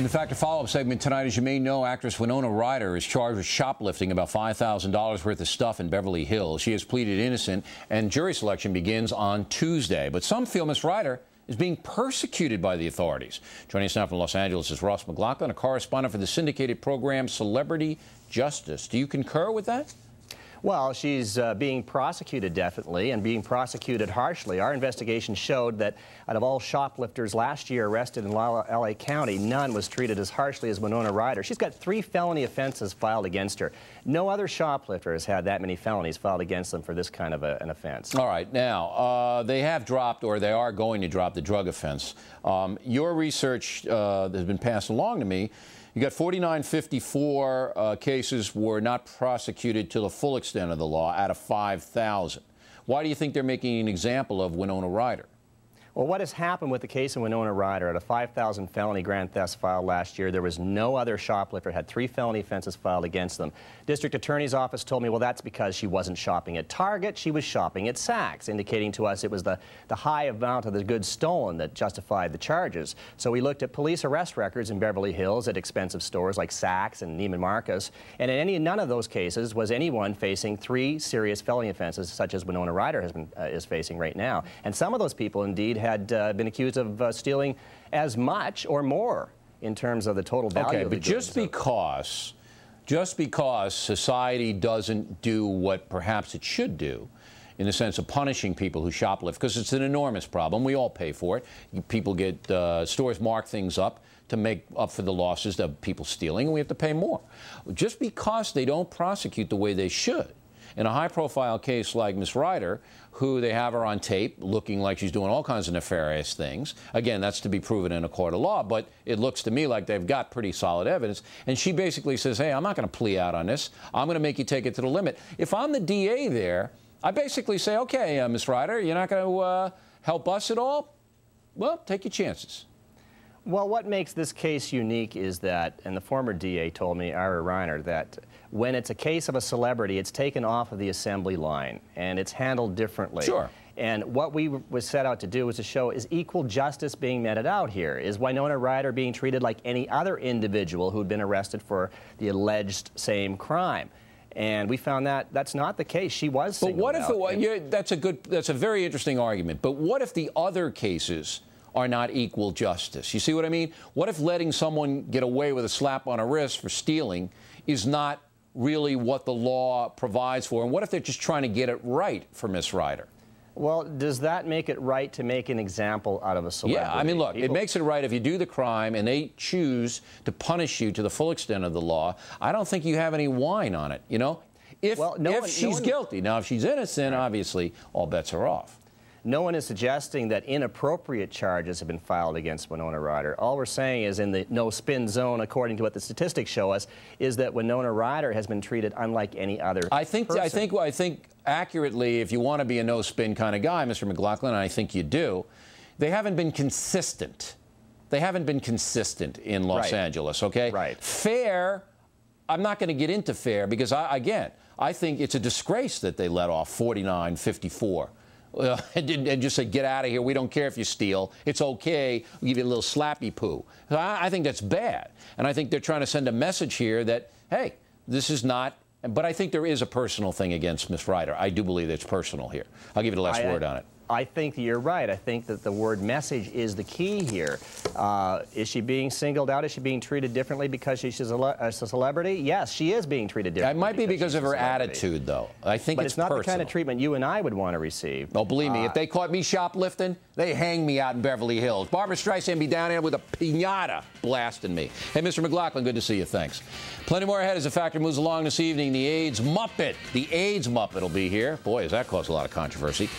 In fact, a follow-up segment tonight. As you may know, actress Winona Ryder is charged with shoplifting about $5,000 worth of stuff in Beverly Hills. She has pleaded innocent, and jury selection begins on Tuesday. But some feel Miss Ryder is being persecuted by the authorities. Joining us now from Los Angeles is Ross McLaughlin, a correspondent for the syndicated program Celebrity Justice. Do you concur with that? Well, she's being prosecuted, definitely, and being prosecuted harshly. Our investigation showed that out of all shoplifters last year arrested in L.A. County, none was treated as harshly as Winona Ryder. She's got 3 felony offenses filed against her. No other shoplifter has had that many felonies filed against them for this kind of an offense. All right. Now, they have dropped, or they are going to drop, the drug offense. Your research that has been passed along to me, you got 4954 cases were not prosecuted to the full extent of the law out of 5,000. Why do you think they're making an example of Winona Ryder? Well, what has happened with the case of Winona Ryder? Out of 5,000 felony grand thefts filed last year, there was no other shoplifter had 3 felony offenses filed against them. District Attorney's Office told me, well, that's because she wasn't shopping at Target, she was shopping at Saks, indicating to us it was the high amount of the goods stolen that justified the charges. So we looked at police arrest records in Beverly Hills at expensive stores like Saks and Neiman Marcus, and in none of those cases was anyone facing 3 serious felony offenses such as Winona Ryder is facing right now. And some of those people indeed had been accused of stealing as much or more in terms of the total value of the goods. Just because society doesn't do what perhaps it should do, in the sense of punishing people who shoplift, because it's an enormous problem. We all pay for it. People get, stores mark things up to make up for the losses of people stealing, and we have to pay more. Just because they don't prosecute the way they should, in a high-profile case like Miss Ryder, who they have her on tape looking like she's doing all kinds of nefarious things. Again, that's to be proven in a court of law, but it looks to me like they've got pretty solid evidence. And she basically says, hey, I'm not going to plea out on this. I'm going to make you take it to the limit. If I'm the DA there, I basically say, okay, Miss Ryder, you're not going to help us at all? Well, take your chances. Well, what makes this case unique is that, and the former DA told me, Ryder, that when it's a case of a celebrity, it's taken off of the assembly line, and it's handled differently. Sure. And what we was set out to do was to show, is equal justice being meted out here? Is Winona Ryder being treated like any other individual who'd been arrested for the alleged same crime? And we found that that's not the case. She was singled out. But what if it was, that's a very interesting argument, but what if the other cases are not equal justice? You see what I mean? What if letting someone get away with a slap on a wrist for stealing is not really what the law provides for? And what if they're just trying to get it right for Miss Ryder? Well, does that make it right to make an example out of a celebrity? Yeah, I mean, look, it makes it right if you do the crime and they choose to punish you to the full extent of the law. I don't think you have any whine on it, you know? If she's guilty. Now, if she's innocent, obviously, all bets are off. No one is suggesting that inappropriate charges have been filed against Winona Ryder. All we're saying is, in the no-spin zone, according to what the statistics show us, is that Winona Ryder has been treated unlike any other person. I think accurately, if you want to be a no-spin kind of guy, Mr. McLaughlin, and I think you do, they haven't been consistent. They haven't been consistent in Los Angeles, okay? Right. Fair, I'm not going to get into fair because, again, I think it's a disgrace that they let off 4954. And just say, get out of here. We don't care if you steal. It's okay. We'll give you a little slappy poo. I think that's bad. And I think they're trying to send a message here that, hey, this is not. But I think there is a personal thing against Miss Ryder. I do believe it's personal here. I'll give you the last word on it. I think that you're right. I think that the word message is the key here. Is she being singled out? Is she being treated differently because she's a celebrity? Yes, she is being treated differently. It might be because of her attitude, though. I think it's not personal. the kind of treatment you and I would want to receive. Oh, believe me, if they caught me shoplifting, they hang me out in Beverly Hills. Barbara Streisand be down there with a piñata blasting me. Hey, Mr. McLaughlin, good to see you. Thanks. Plenty more ahead as the Factor moves along this evening. The AIDS Muppet will be here. Boy, has that caused a lot of controversy.